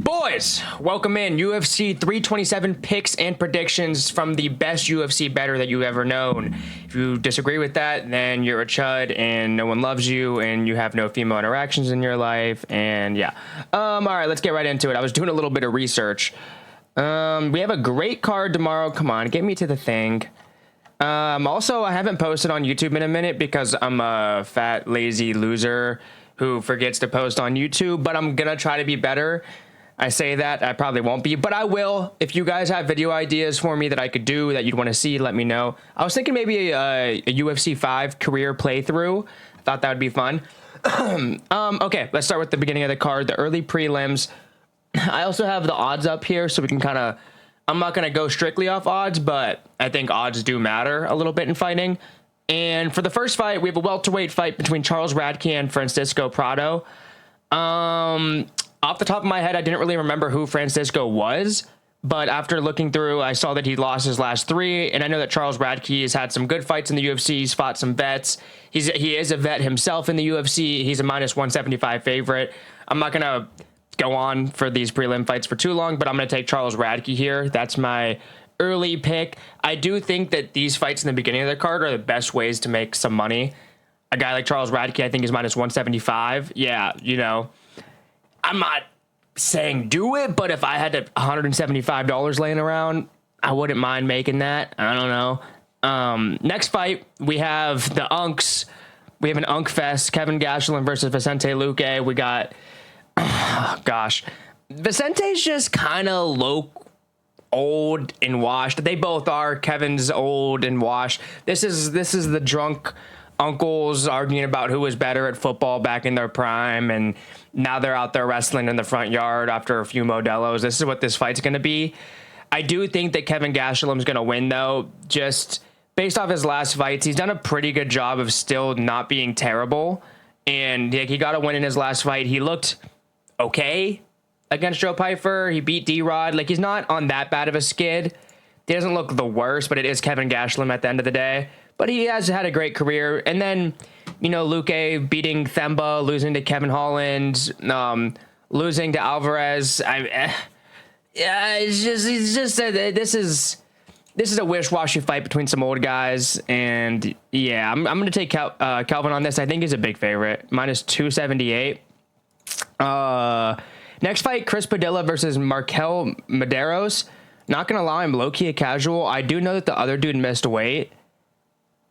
Boys, welcome in UFC 327 picks and predictions from the best UFC bettor that you've ever known. If you disagree with that, then you're a chud and no one loves you and you have no female interactions in your life. And yeah. All right, let's get right into it. I was doing a little bit of research. We have a great card tomorrow. Come on, get me to the thing. Also, I haven't posted on YouTube in a minute because I'm a fat, lazy loser who forgets to post on YouTube, but I'm gonna try to be better. I say that, I probably won't be, but I will. If you guys have video ideas for me that I could do that you'd want to see, let me know. I was thinking maybe a UFC 5 career playthrough. I thought that would be fun. Okay, let's start with the beginning of the card, the early prelims. I also have the odds up here, so we can kind of, I'm not going to go strictly off odds, but I think odds do matter a little bit in fighting. And for the first fight, we have a welterweight fight between Charles Radtke and Francisco Prado. Off the top of my head, I didn't really remember who Francisco was, but after looking through, I saw that he lost his last three, and I know that Charles Radtke has had some good fights in the UFC. He's fought some vets. He is a vet himself in the UFC. He's a minus 175 favorite. I'm not going to go on for these prelim fights for too long, but I'm going to take Charles Radtke here. That's my early pick. I do think that these fights in the beginning of the card are the best ways to make some money. A guy like Charles Radtke, I think, is minus 175. Yeah, you know, I'm not saying do it, but if I had $175 laying around, I wouldn't mind making that. I don't know. Next fight, we have the Unks. We have an Unk Fest. Kevin Gastelum versus Vicente Luque. We got, oh, gosh. Vicente's just kind of old and washed. They both are. Kevin's old and washed. This is the drunk uncles arguing about who was better at football back in their prime, and now they're out there wrestling in the front yard after a few Modelos. This is what this fight's going to be. I do think that Kevin Gastelum's going to win, though. Just based off his last fights, he's done a pretty good job of still not being terrible, and he got a win in his last fight. He looked okay against Joe Pyfer. He beat D-Rod. Like, he's not on that bad of a skid. He doesn't look the worst, but it is Kevin Gastelum at the end of the day. But he has had a great career. And then, you know, Luque beating Themba, losing to Kevin Holland, losing to Alvarez. Yeah, it's just this is a wish-washy fight between some old guys. And yeah, I'm going to take Calvin on this. I think he's a big favorite, minus 278. Next fight, Chris Padilla versus Markel Mederos. Not going to lie, I'm low-key a casual. I do know that the other dude missed weight.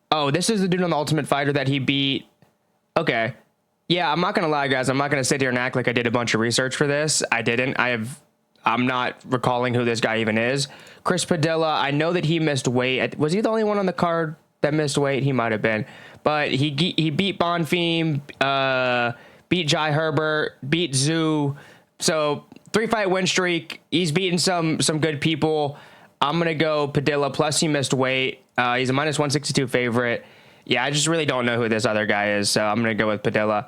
Oh, this is the dude on the Ultimate Fighter that he beat. Okay. Yeah, I'm not going to lie, guys. I'm not going to sit here and act like I did a bunch of research for this. I didn't. I'm not recalling who this guy even is. Chris Padilla, I know that he missed weight. Was he the only one on the card that missed weight? He might have been. But he beat Bonfim, beat Jai Herbert, beat Zoo. So, 3-fight win streak. He's beaten some good people. I'm going to go Padilla, plus he missed weight. He's a minus 162 favorite. Yeah, I just really don't know who this other guy is, so I'm going to go with Padilla.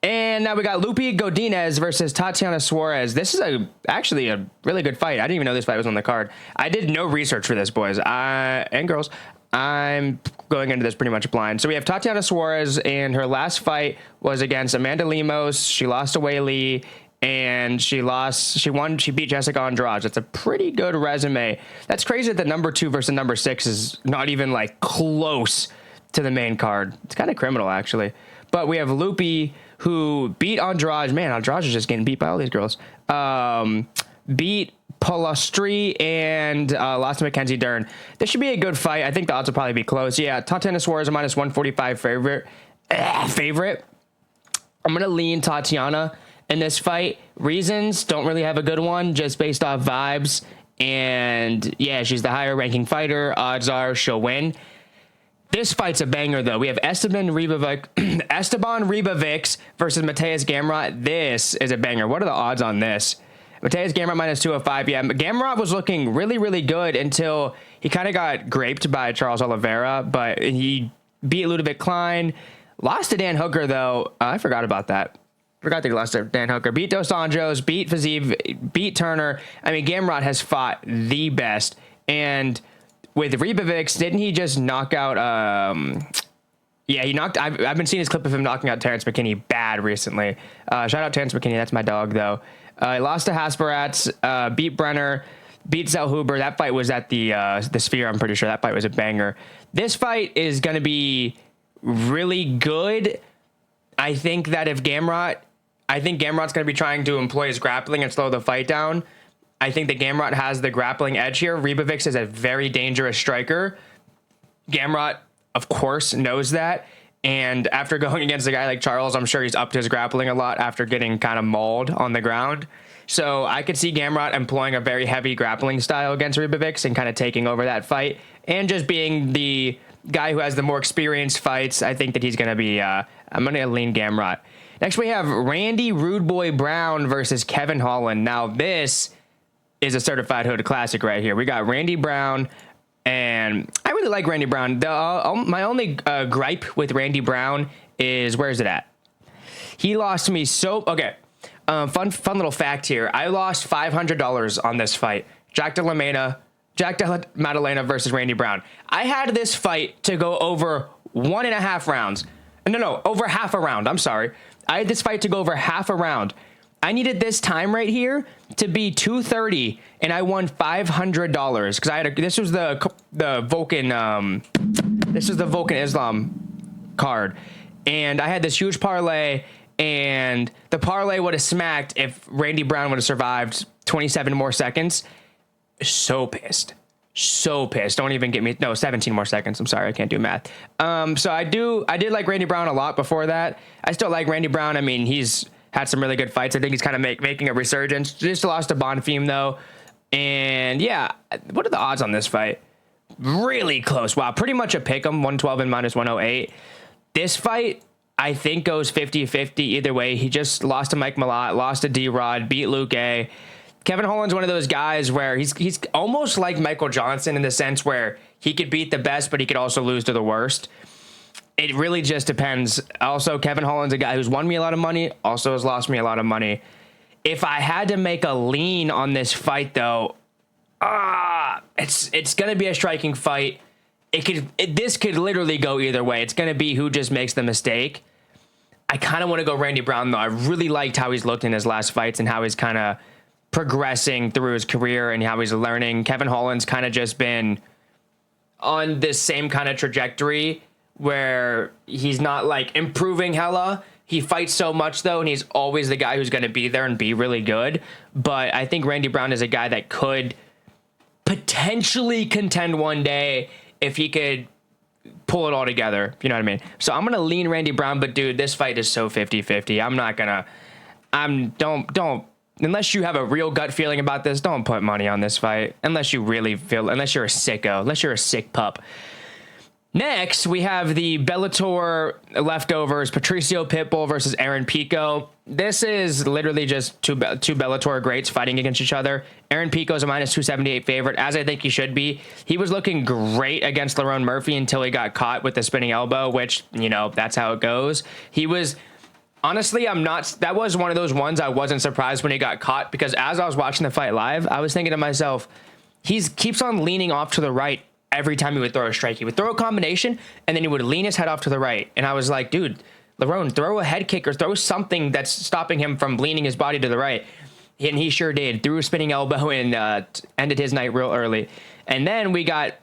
And now we got Luque Godinez versus Tatiana Suarez. This is actually a really good fight. I didn't even know this fight was on the card. I did no research for this, boys and girls. I'm going into this pretty much blind. So we have Tatiana Suarez, and her last fight was against Amanda Lemos. She lost to Wei Lee. And she beat Jessica Andrade. That's a pretty good resume. That's crazy that the number 2 versus number 6 is not even like close to the main card. It's kind of criminal, actually. But we have Luque, who beat Andrade. Man, Andrade is just getting beat by all these girls. Beat Palastri and lost to Mackenzie Dern. This should be a good fight. I think the odds will probably be close. Yeah, Tatiana Suarez a minus 145 favorite. I'm going to lean Tatiana in this fight. Reasons, don't really have a good one, just based off vibes. And yeah, she's the higher ranking fighter. Odds are she'll win. This fight's a banger, though. We have Esteban Ribovics versus Mateusz Gamrot. This is a banger. What are the odds on this? Mateusz Gamrot minus 205. Yeah, Gamrot was looking really, really good until he kind of got graped by Charles Oliveira, but he beat Ludovic Klein. Lost to Dan Hooker, though. I forgot about that. Forgot that he lost to Dan Hooker. Beat Dos Anjos, beat Fiziev, beat Turner. I mean, Gamrot has fought the best. And with Ribovics, didn't he just knock out... yeah, he knocked... I've been seeing this clip of him knocking out Terrence McKinney bad recently. Shout out Terrence McKinney. That's my dog, though. He lost to Hasperatz, beat Brenner, beat Zellhuber. That fight was at the Sphere. I'm pretty sure that fight was a banger. This fight is going to be really good. I think Gamrot's going to be trying to employ his grappling and slow the fight down. I think that Gamrot has the grappling edge here. Ribovics is a very dangerous striker. Gamrot, of course, knows that. And after going against a guy like Charles, I'm sure he's upped his grappling a lot after getting kind of mauled on the ground. So I could see Gamrot employing a very heavy grappling style against Ribovics and kind of taking over that fight. And just being the guy who has the more experienced fights, I think that he's going to be, I'm going to lean Gamrot. Next, we have Randy Rude Boy Brown versus Kevin Holland. Now, this is a certified hood classic right here. We got Randy Brown, and I really like Randy Brown. My only gripe with Randy Brown is, where is it at? He lost to me okay. Fun little fact here. I lost $500 on this fight. Jack Della Maddalena versus Randy Brown. I had this fight to go over 1.5 rounds. No, over half a round. I'm sorry. I had this fight to go over half a round. I needed this time right here to be 2:30, and I won $500 because I had this was the Vulcan Islam card, and I had this huge parlay. And the parlay would have smacked if Randy Brown would have survived 27 more seconds. So pissed. Don't even get me. No, 17 more seconds. I'm sorry. I can't do math. So I did like Randy Brown a lot before that. I still like Randy Brown. I mean, he's had some really good fights. I think he's kind of making a resurgence. Just lost to Bonfim though. And yeah, what are the odds on this fight? Really close. Wow. Pretty much a pick 'em, 112 and minus 108. This fight, I think, goes 50-50 either way. He just lost to Mike Malott, lost to D-Rod, beat Luque. Kevin Holland's one of those guys where he's almost like Michael Johnson in the sense where he could beat the best, but he could also lose to the worst. It really just depends. Also, Kevin Holland's a guy who's won me a lot of money, also has lost me a lot of money. If I had to make a lean on this fight, though, it's going to be a striking fight. This could literally go either way. It's going to be who just makes the mistake. I kind of want to go Randy Brown, though. I really liked how he's looked in his last fights and how he's kind of progressing through his career and how he's learning. Kevin Holland's kind of just been on this same kind of trajectory where he's not like improving hella. He fights so much, though, and he's always the guy who's going to be there and be really good. But I think Randy Brown is a guy that could potentially contend one day if he could pull it all together. You know what I mean? So I'm going to lean Randy Brown, but dude, this fight is so 50-50. I'm not going to, don't, unless you have a real gut feeling about this, don't put money on this fight. Unless you really feel, unless you're a sicko, unless you're a sick pup. Next, we have the Bellator leftovers, Patricio Pitbull versus Aaron Pico. This is literally just two Bellator greats fighting against each other. Aaron Pico is a minus 278 favorite, as I think he should be. He was looking great against Lerone Murphy until he got caught with the spinning elbow, which, you know, that's how it goes. He was, honestly, that was one of those ones I wasn't surprised when he got caught, because as I was watching the fight live, I was thinking to myself, he keeps on leaning off to the right every time he would throw a strike. He would throw a combination, and then he would lean his head off to the right. And I was like, dude, Lerone, throw a head kick or throw something that's stopping him from leaning his body to the right. And he sure did. Threw a spinning elbow and ended his night real early. And then we got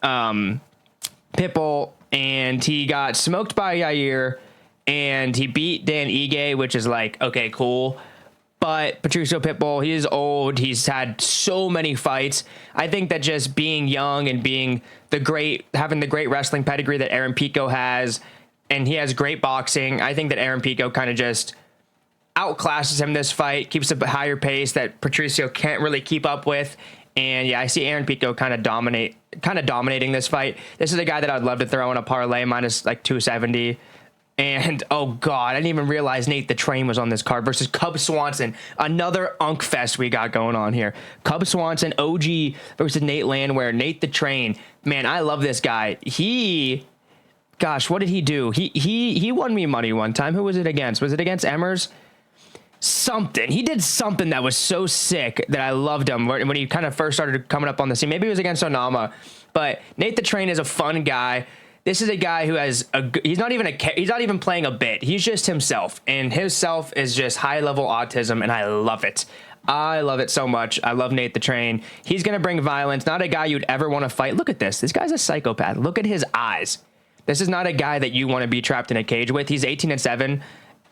Pitbull, and he got smoked by Yair, and he beat Dan Ige, which is like, okay, cool. But Patricio Pitbull, he is old. He's had so many fights. I think that just being young and being having the great wrestling pedigree that Aaron Pico has, and he has great boxing, I think that Aaron Pico kind of just outclasses him this fight, keeps a higher pace that Patricio can't really keep up with. And yeah, I see Aaron Pico kind of dominating this fight. This is a guy that I'd love to throw in a parlay minus like 270. And, oh, God, I didn't even realize Nate the Train was on this card versus Cub Swanson. Another Unk Fest we got going on here. Cub Swanson, OG versus Nate Landwehr. Nate the Train. Man, I love this guy. Gosh, what did he do? He won me money one time. Who was it against? Was it against Emmers? Something. He did something that was so sick that I loved him when he kind of first started coming up on the scene. Maybe it was against Onama. But Nate the Train is a fun guy. This is a guy who has he's not even playing a bit. He's just himself, and himself is just high level autism, and I love it. I love it so much. I love Nate the Train. He's going to bring violence. Not a guy you'd ever want to fight. Look at this. This guy's a psychopath. Look at his eyes. This is not a guy that you want to be trapped in a cage with. He's 18-7,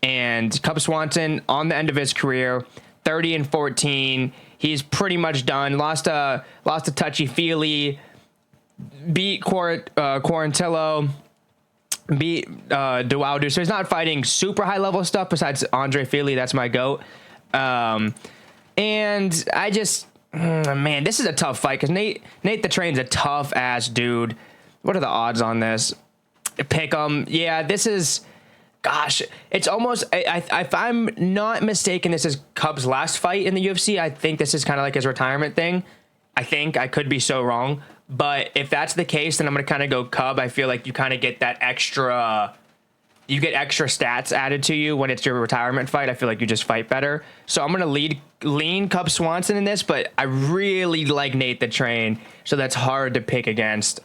and Cub Swanson on the end of his career, 30-14. He's pretty much done. Lost a touchy-feely. Beat Quarantillo, beat Duaudu. So he's not fighting super high level stuff besides Andre Feely. That's my GOAT. And I just, man, this is a tough fight because Nate the Train's a tough ass dude. What are the odds on this? Pick 'em. Yeah, this is, gosh, it's almost, if I'm not mistaken, this is Cub's last fight in the UFC. I think this is kind of like his retirement thing. I could be so wrong. But if that's the case, then I'm going to kind of go Cub. I feel like you kind of get that extra, you get extra stats added to you when it's your retirement fight. I feel like you just fight better. So I'm going to lean Cub Swanson in this, but I really like Nate the Train. So that's hard to pick against.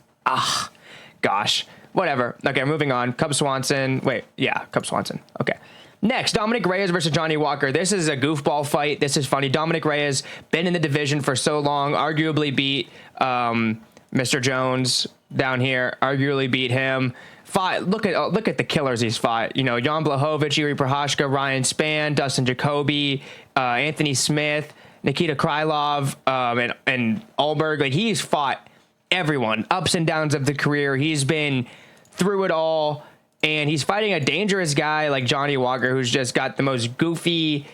Gosh, whatever. Okay, moving on. Cub Swanson. Cub Swanson. Okay. Next, Dominic Reyes versus Johnny Walker. This is a goofball fight. This is funny. Dominic Reyes, been in the division for so long, arguably beat Mr. Jones down here, arguably beat him. Look at the killers he's fought. You know, Jan Blachowicz, Yuri Prohashka, Ryan Spann, Dustin Jacoby, Anthony Smith, Nikita Krylov, and Alberg. Like, he's fought everyone, ups and downs of the career. He's been through it all, and he's fighting a dangerous guy like Johnny Walker, who's just got the most goofy,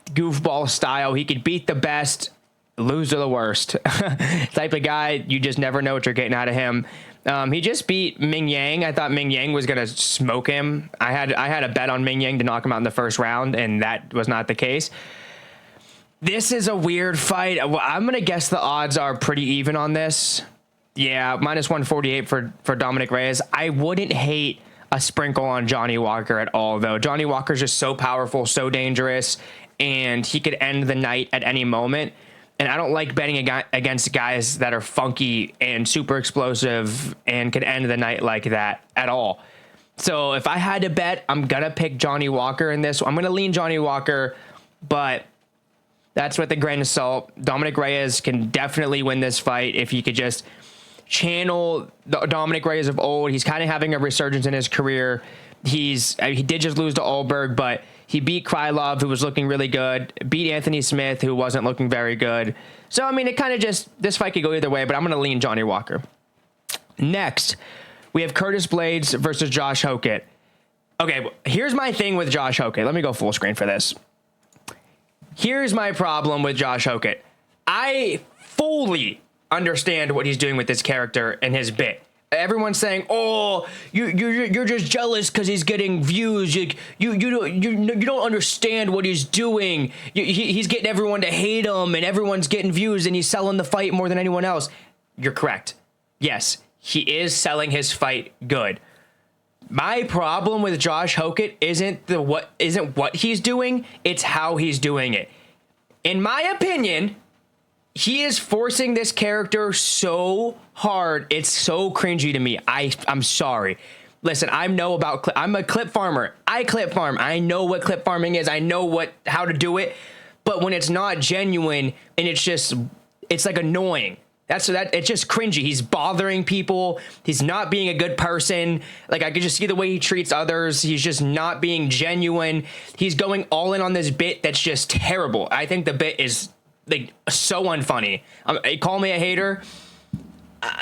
goofball style. He could beat the best, lose to the worst type of guy. You just never know what you're getting out of him. He just beat Ming Yang. I thought Ming Yang was going to smoke him. I had a bet on Ming Yang to knock him out in the first round, and that was not the case. This is a weird fight. I'm going to guess the odds are pretty even on this. Yeah, minus 148 for Dominic Reyes. I wouldn't hate a sprinkle on Johnny Walker at all, though. Johnny Walker's just so powerful, so dangerous, and he could end the night at any moment. And I don't like betting against guys that are funky and super explosive and can end the night like that at all. So if I had to bet, I'm going to pick Johnny Walker in this. I'm going to lean Johnny Walker, but that's with a grain of salt. Dominic Reyes can definitely win this fight if he could just channel the Dominic Reyes of old. He's kind of having a resurgence in his career. He did just lose to Alberg, but he beat Krylov, who was looking really good, beat Anthony Smith, who wasn't looking very good. So, I mean, it kind of just, this fight could go either way, but I'm going to lean Johnny Walker. Next, we have Curtis Blaydes versus Josh Hokit. Okay, here's my thing with Josh Hokit. Let me go full screen for this. Here's my problem with Josh Hokit. I fully understand what he's doing with this character and his bit. Everyone's saying, "Oh, you're just jealous because he's getting views. You don't understand what he's doing. He's getting everyone to hate him, and everyone's getting views, and he's selling the fight more than anyone else." You're correct. Yes, he is selling his fight good. My problem with Josh Hokit isn't what he's doing; it's how he's doing it. In my opinion, he is forcing this character so hard. It's so cringy to me. I'm sorry. Listen, I'm a clip farmer. I clip farm. I know what clip farming is. I know how to do it. But when it's not genuine and it's like annoying. It's just cringy. He's bothering people. He's not being a good person. Like, I could just see the way he treats others. He's just not being genuine. He's going all in on this bit that's just terrible. I think the bit is like so unfunny. Call me a hater.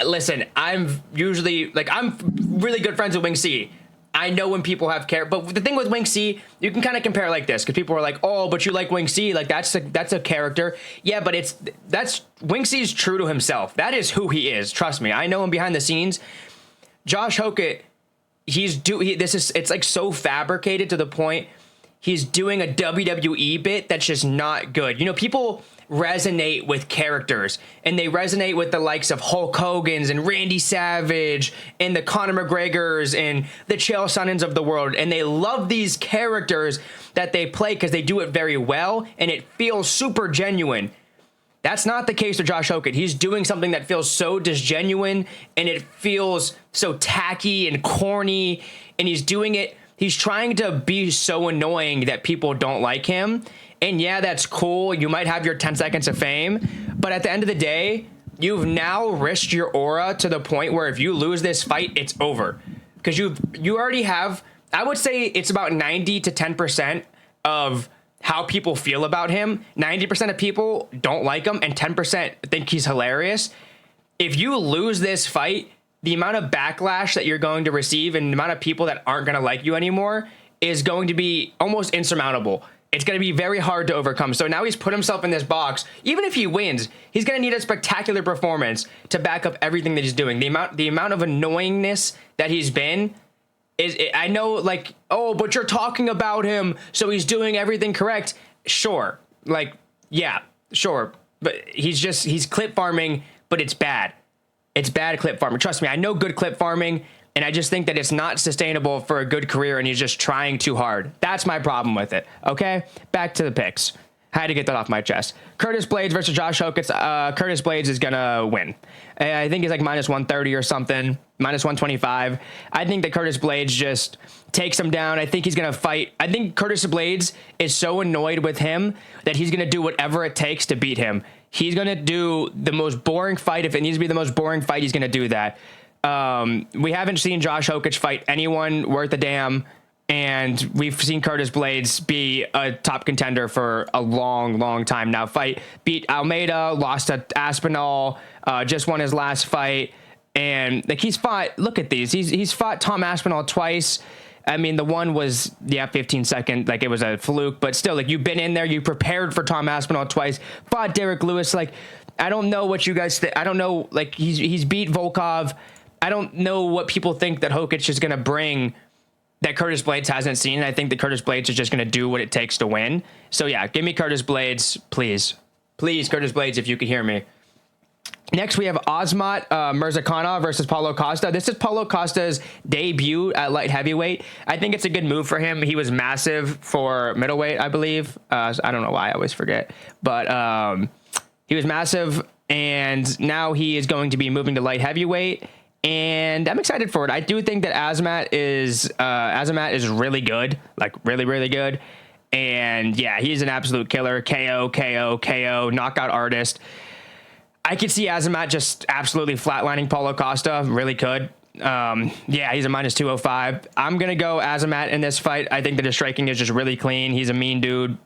Listen, I'm really good friends with Wing C. I know when people have care, but the thing with Wing C, you can kind of compare it like this, because people are like, "Oh, but you like Wing C? Like that's a character." Yeah, but that's Wing C is true to himself. That is who he is. Trust me, I know him behind the scenes. Josh Hokit, it's like so fabricated to the point he's doing a WWE bit that's just not good. You know, people resonate with characters, and they resonate with the likes of Hulk Hogan's and Randy Savage and the Conor McGregors and the Chael Sonnens of the world, and they love these characters that they play because they do it very well and it feels super genuine. That's not the case with Josh Hokit. He's doing something that feels so disgenuine, and it feels so tacky and corny, and he's doing it. He's trying to be so annoying that people don't like him. And yeah, that's cool. You might have your 10 seconds of fame, but at the end of the day, you've now risked your aura to the point where if you lose this fight, it's over. Because you already have, I would say it's about 90 to 10% of how people feel about him. 90% of people don't like him, and 10% think he's hilarious. If you lose this fight, the amount of backlash that you're going to receive and the amount of people that aren't going to like you anymore is going to be almost insurmountable. It's going to be very hard to overcome. So now he's put himself in this box. Even if he wins, he's going to need a spectacular performance to back up everything that he's doing. The amount of annoyingness that he's been is, I know, like, oh, but you're talking about him, so he's doing everything correct. Sure. Like, yeah, sure. But he's clip farming, but it's bad. It's bad clip farming. Trust me, I know good clip farming, and I just think that it's not sustainable for a good career, and he's just trying too hard. That's my problem with it. Okay, back to the picks. I had to get that off my chest. Curtis Blaydes versus Josh Hokit. Curtis Blaydes is going to win. I think he's like minus 130 or something, minus 125. I think that Curtis Blaydes just takes him down. I think he's going to fight. I think Curtis Blaydes is so annoyed with him that he's going to do whatever it takes to beat him. He's going to do the most boring fight. If it needs to be the most boring fight, he's going to do that. We haven't seen Josh Hokit fight anyone worth a damn, and we've seen Curtis Blaydes be a top contender for a long time now. Beat Almeida, lost to Aspinall, just won his last fight, and like he's fought. Look at these. He's fought Tom Aspinall twice. I mean, the one was 15 second, like it was a fluke, but still, like you've been in there, you prepared for Tom Aspinall twice. Fought Derek Lewis. Like I don't know what you guys think. I don't know. Like he's beat Volkov. I don't know what people think that Hokit is going to bring that Curtis Blaydes hasn't seen. I think that Curtis Blaydes is just going to do what it takes to win. So yeah, give me Curtis Blaydes, please. Please, Curtis Blaydes, if you could hear me. Next, we have Osmat Murzakanov versus Paulo Costa. This is Paulo Costa's debut at light heavyweight. I think it's a good move for him. He was massive for middleweight, I believe. I don't know why, I always forget. But he was massive, and now he is going to be moving to light heavyweight. And I'm excited for it. I do think that Azamat is really good, like really good. And yeah, he's an absolute killer. KO, knockout artist. I could see Azamat just absolutely flatlining Paulo Costa. Really could. Yeah, he's a minus 205. I'm going to go Azamat in this fight. I think that his striking is just really clean. He's a mean dude.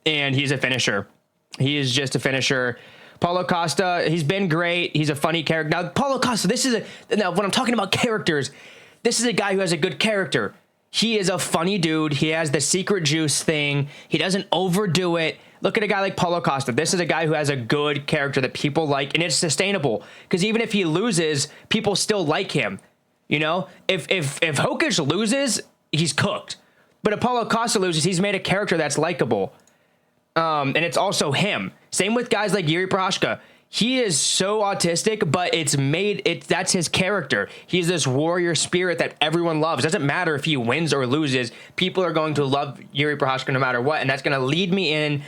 And he's a finisher. He is just a finisher. Paulo Costa, he's been great. He's a funny character. Now, Paulo Costa, now when I'm talking about characters, this is a guy who has a good character. He is a funny dude. He has the secret juice thing. He doesn't overdo it. Look at a guy like Paulo Costa. This is a guy who has a good character that people like, and it's sustainable. Because even if he loses, people still like him. You know, if Hokit loses, he's cooked. But if Paulo Costa loses, he's made a character that's likable. And it's also him. Same with guys like Yuri Prochazka. He is so autistic, but that's his character. He's this warrior spirit that everyone loves. Doesn't matter if he wins or loses. People are going to love Yuri Prochazka no matter what. And that's going to lead me in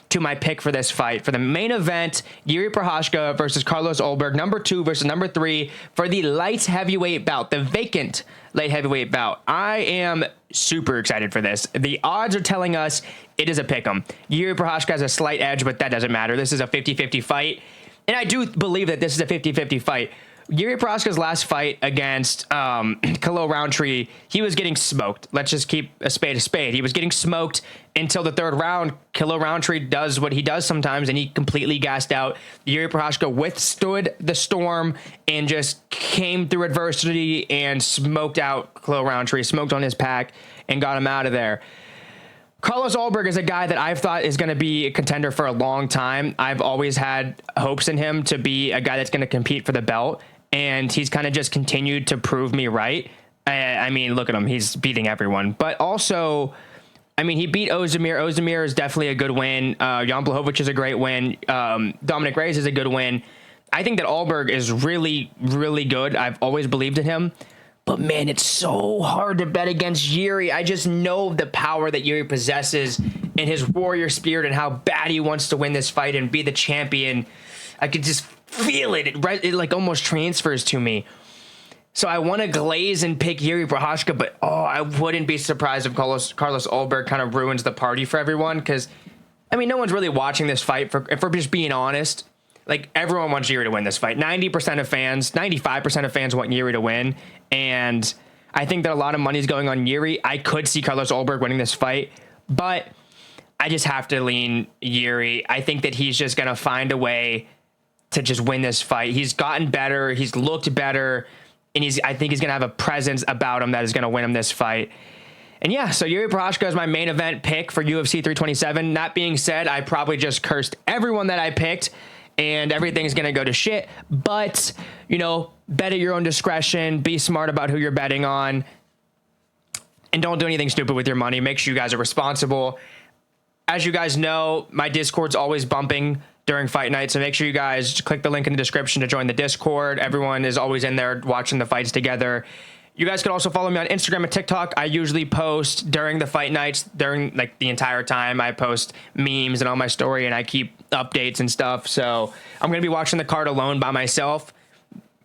to my pick for this fight. For the main event, Yuri Prochazka versus Carlos Ulberg, number 2 versus number 3 for the light heavyweight bout, the vacant light heavyweight bout. I am super excited for this. The odds are telling us it is a pick'em. Yuri Prochazka has a slight edge, but that doesn't matter. This is a 50-50 fight. And I do believe that this is a 50-50 fight. Yuri Prochazka's last fight against Khalil Roundtree, he was getting smoked. Let's just keep a spade a spade. He was getting smoked until the third round. Khalil Roundtree does what he does sometimes, and he completely gassed out. Yuri Prochazka withstood the storm and just came through adversity and smoked out Khalil Roundtree, smoked on his pack, and got him out of there. Carlos Ulberg is a guy that I've thought is going to be a contender for a long time. I've always had hopes in him to be a guy that's going to compete for the belt, and he's kind of just continued to prove me right. I mean, look at him. He's beating everyone. But also, I mean, he beat Ozdemir. Ozdemir is definitely a good win. Jan Blachowicz is a great win. Dominic Reyes is a good win. I think that Ulberg is really, really good. I've always believed in him. But man, it's so hard to bet against Yuri. I just know the power that Yuri possesses and his warrior spirit and how bad he wants to win this fight and be the champion. I could just feel it. It like almost transfers to me. So I want to glaze and pick Yuri Prochazka, but I wouldn't be surprised if Carlos Ulberg kind of ruins the party for everyone, because, I mean, no one's really watching this fight. If we're just being honest, like, everyone wants Yuri to win this fight. 90% of fans, 95% of fans want Yuri to win, and I think that a lot of money is going on Yuri. I could see Carlos Ulberg winning this fight, but I just have to lean Yuri. I think that he's just going to find a way to just win this fight. He's gotten better. He's looked better. And I think he's going to have a presence about him that is going to win him this fight. And yeah, so Yuri Prochazka is my main event pick for UFC 327. That being said, I probably just cursed everyone that I picked, and everything's going to go to shit. But, you know, bet at your own discretion. Be smart about who you're betting on. And don't do anything stupid with your money. Make sure you guys are responsible. As you guys know, my Discord's always bumping during fight night, so make sure you guys click the link in the description to join the Discord. Everyone is always in there watching the fights together. You guys can also follow me on Instagram and TikTok. I usually post during the fight nights, during like the entire time. I post memes and on my story, and I keep updates and stuff. So I'm going to be watching the card alone by myself,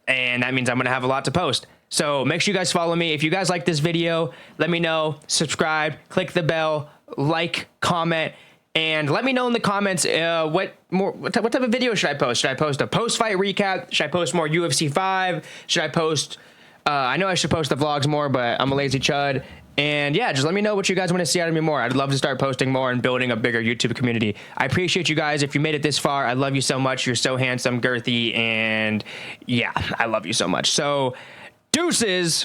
and that means I'm going to have a lot to post. So make sure you guys follow me. If you guys like this video, let me know. Subscribe, click the bell, like, comment, and let me know in the comments what type of video should I post? Should I post a post-fight recap? Should I post more UFC 5? Should I post... I know I should post the vlogs more, but I'm a lazy chud. And yeah, just let me know what you guys want to see out of me more. I'd love to start posting more and building a bigger YouTube community. I appreciate you guys. If you made it this far, I love you so much. You're so handsome, girthy, and yeah, I love you so much. So, deuces!